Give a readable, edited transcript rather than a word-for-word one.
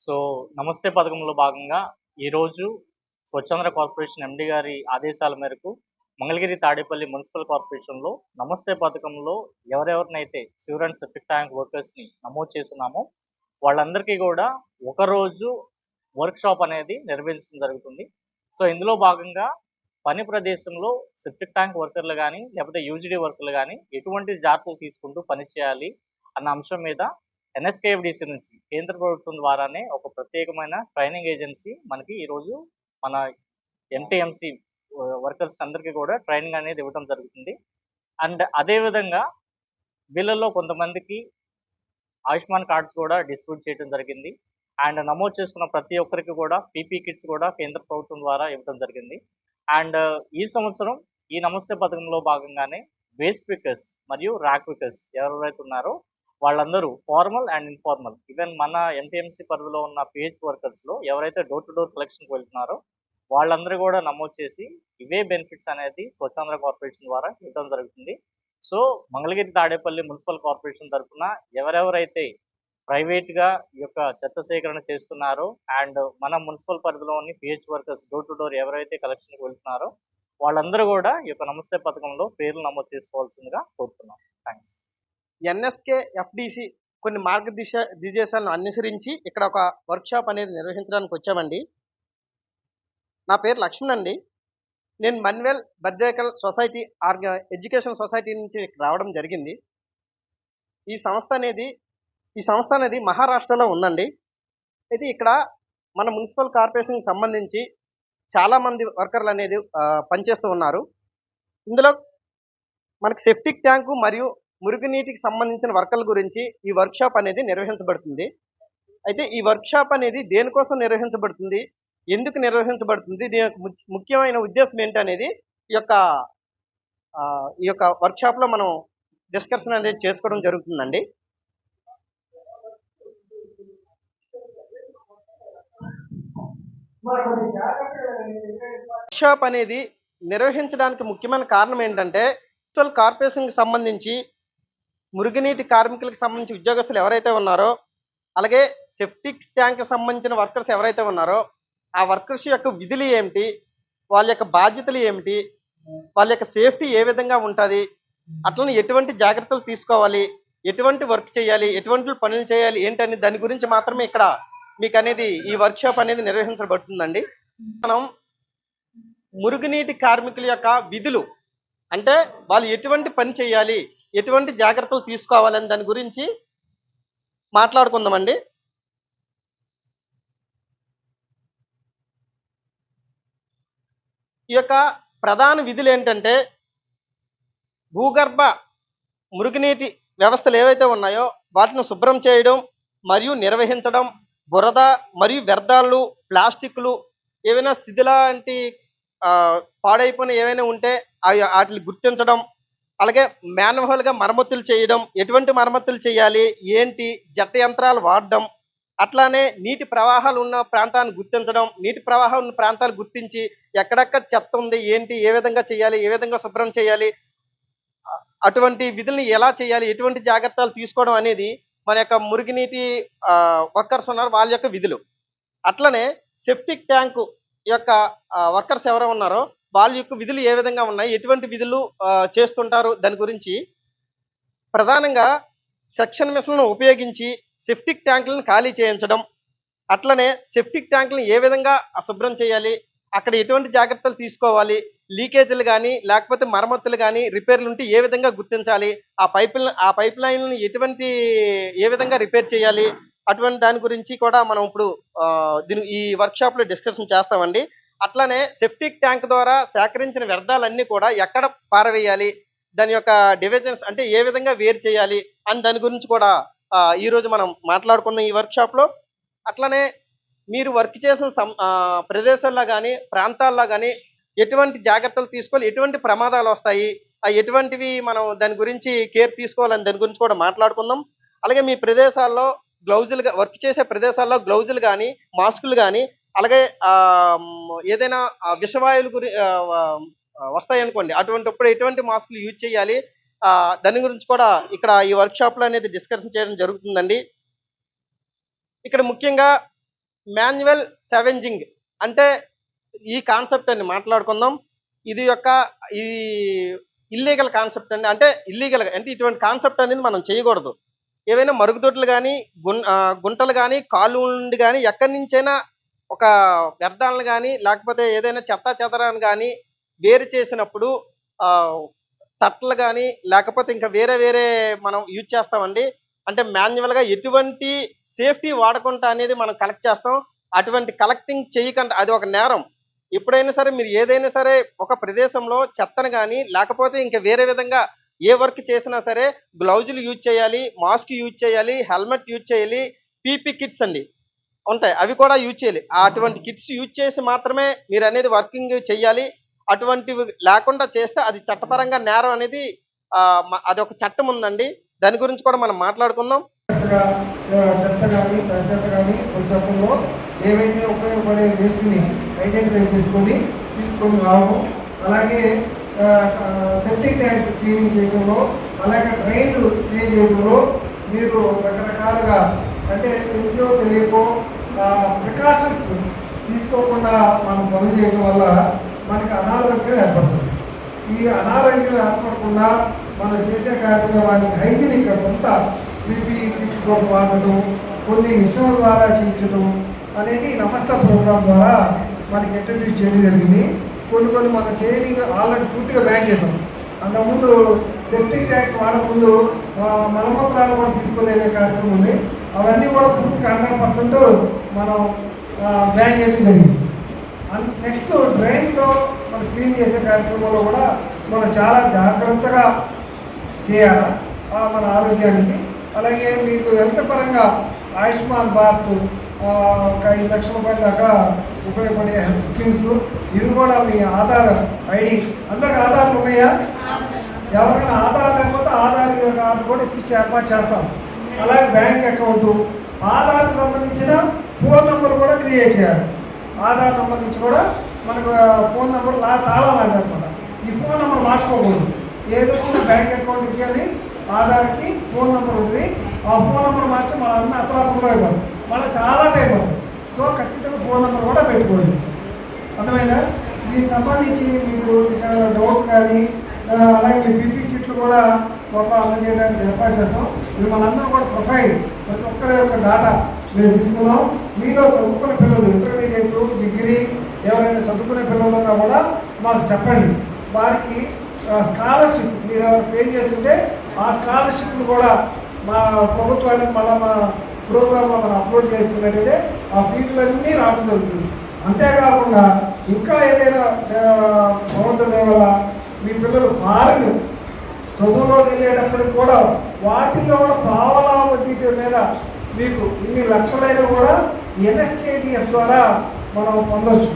So, నమస్తే పథకంలో భాగంగా ఈరోజు స్వచ్ఛంద్ర కార్పొరేషన్ ఎండీ గారి ఆదేశాల మేరకు మంగళగిరి తాడేపల్లి మున్సిపల్ కార్పొరేషన్‌లో నమస్తే పథకంలో ఎవరెవరినైతే సీవర్ అండ్ సెప్టిక్ ట్యాంక్ వర్కర్స్‌ని నమోదు చేసున్నామో వాళ్ళందరికీ గూడా ఒకరోజు వర్క్‌షాప్ అనేది నిర్వహించడం జరుగుతుంది. సో, ఇందులో భాగంగా పని ప్రదేశంలో సెప్టిక్ ట్యాంక్ వర్కర్‌లు గానీ, లేకపోతే యూజీడీ వర్కర్‌లు గానీ ఎటువంటి జాగ్రత్తలు తీసుకుంటూ పని చేయాలి అన్న అంశం మీద ఎన్ఎస్కేఎఫ్‌డిసి నుంచి కేంద్ర ప్రభుత్వం ద్వారానే ఒక ప్రత్యేకమైన ట్రైనింగ్ ఏజెన్సీ మనకి ఈరోజు మన ఎంటీఎంసీ వర్కర్స్ అందరికీ కూడా ట్రైనింగ్ అనేది ఇవ్వడం జరుగుతుంది. అండ్ అదే విధంగా వీళ్ళలో కొంతమందికి ఆయుష్మాన్ కార్డ్స్ కూడా డిస్ట్రిబ్యూట్ చేయడం జరిగింది. అండ్ నమోదు చేసుకున్న ప్రతి ఒక్కరికి కూడా పీపీ కిట్స్ కూడా కేంద్ర ప్రభుత్వం ద్వారా ఇవ్వడం జరిగింది. అండ్ ఈ సంవత్సరం ఈ నమస్తే పథకంలో భాగంగానే వేస్ట్ పికర్స్ మరియు ర్యాక్ పికర్స్ ఎవరెవరైతే ఉన్నారో వాళ్ళందరూ ఫార్మల్ అండ్ ఇన్ఫార్మల్ ఈవెన్ మన ఎన్టీఎంసీ పరిధిలో ఉన్న పిహెచ్ వర్కర్స్‌లో ఎవరైతే డోర్ టు డోర్ కలెక్షన్‌కి వెళ్తున్నారో వాళ్ళందరూ కూడా నమోదు చేసి ఇవే బెనిఫిట్స్ అనేది స్వచ్ఛాంధ్ర కార్పొరేషన్ ద్వారా ఇవ్వడం జరుగుతుంది. So, Mangalagiri Tadepalli municipal corporation తరఫున ఎవరెవరైతే ప్రైవేట్‌గా ఈ యొక్క చెత్త సేకరణ చేస్తున్నారో అండ్ మన మున్సిపల్ పరిధిలోని pH workers door to door ఎవరైతే కలెక్షన్‌కి వెళ్తున్నారో వాళ్ళందరూ కూడా ఈ యొక్క నమస్తే పథకంలో పేర్లు నమోదు చేసుకోవాల్సిందిగా కోరుతున్నాం. థాంక్స్. ఎన్ఎస్కే ఎఫ్డిసి కొన్ని మార్గదిశాలను అనుసరించి ఇక్కడ ఒక వర్క్షాప్ అనేది నిర్వహించడానికి వచ్చామండి. నా పేరు లక్ష్మణ్ అండి. నేను మన్వెల్ బర్దేకల్ సొసైటీ ఎడ్యుకేషన్ సొసైటీ నుంచి ఇక్కడ రావడం జరిగింది. ఈ సంస్థ అనేది మహారాష్ట్రలో ఉందండి. అయితే ఇక్కడ మన మున్సిపల్ కార్పొరేషన్కి సంబంధించి చాలామంది వర్కర్లు అనేది పనిచేస్తూ ఉన్నారు. ఇందులో మనకి సెప్టిక్ ట్యాంకు మరియు మురుగునీటికి సంబంధించిన వర్కర్ల గురించి ఈ వర్క్షాప్ అనేది నిర్వహించబడుతుంది. అయితే ఈ వర్క్షాప్ అనేది దేనికోసం నిర్వహించబడుతుంది, ఎందుకు నిర్వహించబడుతుంది, దీని యొక్క ముఖ్యమైన ఉద్దేశం ఏంటనేది ఈ యొక్క వర్క్షాప్లో మనం డిస్కషన్ అనేది చేసుకోవడం జరుగుతుందండి. వర్క్షాప్ అనేది నిర్వహించడానికి ముఖ్యమైన కారణం ఏంటంటే మున్సిపల్ కార్పొరేషన్కి సంబంధించి మురుగునీటి కార్మికులకు సంబంధించి ఉద్యోగస్తులు ఎవరైతే ఉన్నారో, అలాగే సెప్టిక్ ట్యాంక్కి సంబంధించిన వర్కర్స్ ఎవరైతే ఉన్నారో ఆ వర్కర్స్ యొక్క విధులు ఏమిటి, వాళ్ళ యొక్క బాధ్యతలు ఏమిటి, వాళ్ళ యొక్క సేఫ్టీ ఏ విధంగా ఉంటుంది, అట్లనే ఎటువంటి జాగ్రత్తలు తీసుకోవాలి, ఎటువంటి వర్క్ చేయాలి, ఎటువంటి పనులు చేయాలి ఏంటని దాని గురించి మాత్రమే ఇక్కడ మీకు అనేది ఈ వర్క్షాప్ అనేది నిర్వహించబడుతుందండి. మనం మురుగునీటి కార్మికుల యొక్క విధులు అంటే వాళ్ళు ఎటువంటి పని చేయాలి, ఎటువంటి జాగ్రత్తలు తీసుకోవాలని దాని గురించి మాట్లాడుకుందామండి. ఈ యొక్క ప్రధాన విధులు ఏంటంటే భూగర్భ మురుగునీటి వ్యవస్థలు ఏవైతే ఉన్నాయో వాటిని శుభ్రం చేయడం మరియు నిర్వహించడం, బురద మరియు వ్యర్థాలు, ప్లాస్టిక్లు ఏవైనా శిథిలాంటి పాడైపోయిన ఏవైనా ఉంటే వాటిని గుర్తించడం, అలాగే మాన్యువల్గా మరమ్మతులు చేయడం, ఎటువంటి మరమ్మతులు చేయాలి ఏంటి, జట్ట యంత్రాలు వాడడం, అట్లానే నీటి ప్రవాహాలు ఉన్న ప్రాంతాన్ని గుర్తించడం, నీటి ప్రవాహం ఉన్న ప్రాంతాలు గుర్తించి ఎక్కడెక్కడ చెత్త ఉంది ఏంటి, ఏ విధంగా చేయాలి, ఏ విధంగా శుభ్రం చేయాలి, అటువంటి విధుల్ని ఎలా చేయాలి, ఎటువంటి జాగ్రత్తలు తీసుకోవడం అనేది మన యొక్క మురుగునీటి వర్కర్స్ ఉన్నారు వాళ్ళ యొక్క విధులు. అట్లనే సెప్టిక్ ట్యాంకు యొక్క వర్కర్స్ ఎవరు ఉన్నారో వాళ్ళ యొక్క విధులు ఏ విధంగా ఉన్నాయి, ఎటువంటి విధులు చేస్తుంటారు దాని గురించి ప్రధానంగా సెక్షన్ మిషన్లను ఉపయోగించి సెప్టిక్ ట్యాంకులను ఖాళీ చేయించడం, అట్లనే సెప్టిక్ ట్యాంకులను ఏ విధంగా శుభ్రం చేయాలి, అక్కడ ఎటువంటి జాగ్రత్తలు తీసుకోవాలి, లీకేజీలు కానీ లేకపోతే మరమ్మతులు కానీ రిపేర్లు ఉంటే ఏ విధంగా గుర్తించాలి, ఆ పైప్ లైన్లను ఏ విధంగా రిపేర్ చేయాలి, అటువంటి దాని గురించి కూడా మనం ఇప్పుడు ఈ వర్క్షాప్లో డిస్కషన్ చేస్తామండి. అట్లనే సెప్టిక్ ట్యాంక్ ద్వారా సేకరించిన వ్యర్థాలన్నీ కూడా ఎక్కడ పారవేయాలి, దాని యొక్క డివిజన్స్ అంటే ఏ విధంగా వేరు చేయాలి అని దాని గురించి కూడా ఈరోజు మనం మాట్లాడుకున్న ఈ వర్క్షాప్లో. అట్లనే మీరు వర్క్ చేసిన ప్రదేశాల్లో కానీ ప్రాంతాల్లో కానీ ఎటువంటి జాగ్రత్తలు తీసుకోవాలి, ఎటువంటి ప్రమాదాలు వస్తాయి, ఎటువంటివి మనం దాని గురించి కేర్ తీసుకోవాలని దాని గురించి కూడా మాట్లాడుకుందాం. అలాగే మీ ప్రదేశాల్లో వర్క్ చేసే ప్రదేశాల్లో గ్లౌజులు కానీ మాస్కులు కానీ అలాగే ఏదైనా విషవాయువులు వస్తాయనుకోండి, అటువంటిప్పుడు ఎటువంటి మాస్కులు యూజ్ చేయాలి దాని గురించి కూడా ఇక్కడ ఈ వర్క్షాప్లో అనేది డిస్కషన్ చేయడం జరుగుతుందండి. ఇక్కడ ముఖ్యంగా మాన్యువల్ సెవెంజింగ్ అంటే ఈ కాన్సెప్ట్ అండి మాట్లాడుకుందాం. ఇది యొక్క ఈ ఇల్లీగల్ కాన్సెప్ట్ అండి. అంటే ఇల్లీగల్ అంటే ఇటువంటి కాన్సెప్ట్ అనేది మనం చేయకూడదు. ఏవైనా మరుగుదొడ్లు కానీ గుంటలు కానీ కాళ్ళు నుండి కానీ ఎక్కడి నుంచైనా ఒక వ్యర్థాలను కానీ లేకపోతే ఏదైనా చెత్త చెదరాన్ని కానీ వేరు చేసినప్పుడు ఆ, తట్టలు కానీ లేకపోతే ఇంకా వేరే వేరే మనం యూజ్ చేస్తామండి. అంటే మాన్యువల్గా ఎటువంటి సేఫ్టీ వాడకుండా అనేది మనం కలెక్ట్ చేస్తాం. అటువంటి కలెక్టింగ్ చేయకుండా అది ఒక నేరం. ఎప్పుడైనా సరే మీరు ఏదైనా సరే ఒక ప్రదేశంలో చెత్తను కానీ లేకపోతే ఇంకా వేరే విధంగా ఏ వర్క్ చేసినా సరే గ్లౌజులు యూజ్ చేయాలి, మాస్క్ యూజ్ చేయాలి, హెల్మెట్ యూజ్ చేయాలి, పీపీ కిట్స్ అండి ఉంటాయి అవి కూడా యూజ్ చేయాలి. అటువంటి కిట్స్ యూజ్ చేసి మాత్రమే మీరు అనేది వర్కింగ్ చేయాలి. అటువంటివి లేకుండా చేస్తే అది చట్టపరంగా నేరం అనేది అది ఒక చట్టం ఉందండి. దాని గురించి కూడా మనం మాట్లాడుకుందాం. చెత్త కానీ తడి చెత్త కానీ పరిసరంలో ఏవైతే ఉపయోగపడే వేస్ట్ని ఐడెంటిఫై చేసుకొని తీసుకొని రావడం, అలాగే సెప్టిక్ ట్యాంక్స్ క్లీనింగ్ చేయడంలో, అలాగే డ్రైన్లు క్లీన్ చేయడంలో మీరు రకరకాలుగా అంటే తెలిసో తెలియకో ప్రికాషన్స్ తీసుకోకుండా మనం పని చేయడం వల్ల మనకి అనారోగ్యం ఏర్పడుతుంది. ఈ అనారోగ్యం ఏర్పడకుండా మనం చేసే కార్యక్రమాన్ని హైజీనిక్గా కొంత పీపీ కిట్ వాడటం, కొన్ని మిషన్ల ద్వారా చేయించడం అనేది నమస్తే ప్రోగ్రాం ద్వారా మనకి ఇంట్రడ్యూస్ చేయడం జరిగింది. కొన్ని మన ట్రైనింగ్ ఆల్రెడీ పూర్తిగా బ్యాన్ చేసాం. అంతకుముందు సెప్టిక్ ట్యాంక్స్ వాడకముందు మలమూత్రాలు కూడా తీసుకునే కార్యక్రమం ఉంది. అవన్నీ కూడా పూర్తిగా 100% మనం బ్యాన్ చేయడం జరిగింది. నెక్స్ట్ డ్రైన్లో మనం క్లీన్ చేసే కార్యక్రమంలో కూడా మనం చాలా జాగ్రత్తగా చేయాలి మన ఆరోగ్యానికి. అలాగే మీకు హెల్త్ పరంగా ఆయుష్మాన్ భారత్ ఒక 5 లక్షల రూపాయల దాకా ఉపయోగపడే హెల్త్ స్కీమ్స్, ఇవి కూడా మీ ఆధార్ ఐడి అందరికి ఆధార్లు ఉన్నాయా? ఎవరైనా ఆధార్ లేకపోతే ఆధార్ కార్డు కూడా ఇప్పించి ఏర్పాటు చేస్తాం. అలాగే బ్యాంక్ అకౌంటు, ఆధార్కి సంబంధించిన ఫోన్ నెంబర్ కూడా క్రియేట్ చేయాలి. ఆధార్ నెంబర్ నుంచి కూడా మనకు ఫోన్ నెంబర్ తాళం లాంటి అనమాట. ఈ ఫోన్ నెంబర్ మార్చుకోకూడదు. ఏది వచ్చినా బ్యాంక్ అకౌంట్కి అని ఆధార్కి ఫోన్ నెంబర్ ఉంది. ఆ ఫోన్ నెంబర్ మార్చి మన అన్ని అతలాకులు అయిపోతుంది, మళ్ళీ చాలా టైం అవుతుంది. సో ఖచ్చితంగా ఫోన్ నెంబర్ కూడా పెట్టుకోండి. అర్థమైందా? దీనికి సంబంధించి మీకు ఇక్కడ డౌట్స్ కానీ అలాగే మీ పీపీ కిట్లు కూడా త్వరలో అందజేయడానికి ఏర్పాటు చేస్తాం. ఇది మనందరం కూడా ప్రొఫైల్ ప్రతి ఒక్కరి యొక్క డేటా మేము తీసుకున్నాం. మీలో చదువుకునే పిల్లలు ఇంటర్మీడియట్, డిగ్రీ ఎవరైనా చదువుకునే పిల్లలు ఉన్నా కూడా మాకు చెప్పండి. వారికి స్కాలర్షిప్ మీరు ఎవరు పే చేస్తుంటే ఆ స్కాలర్షిప్ను కూడా మా ప్రభుత్వానికి మళ్ళీ మా ప్రోగ్రాంలో మనం అప్లోడ్ చేసుకున్నట్టయితే ఆ ఫీజులన్నీ రావడం జరుగుతుంది. అంతేకాకుండా ఇంకా ఏదైనా భగవంతుడి వల్ల మీ పిల్లలు ఫారెన్ చదువులో వెళ్ళేటప్పటికి కూడా వాటిల్లో కూడా పావలా వడ్డీ మీద మీకు ఇన్ని లక్షలైనా కూడా NSKDF ద్వారా మనం పొందవచ్చు.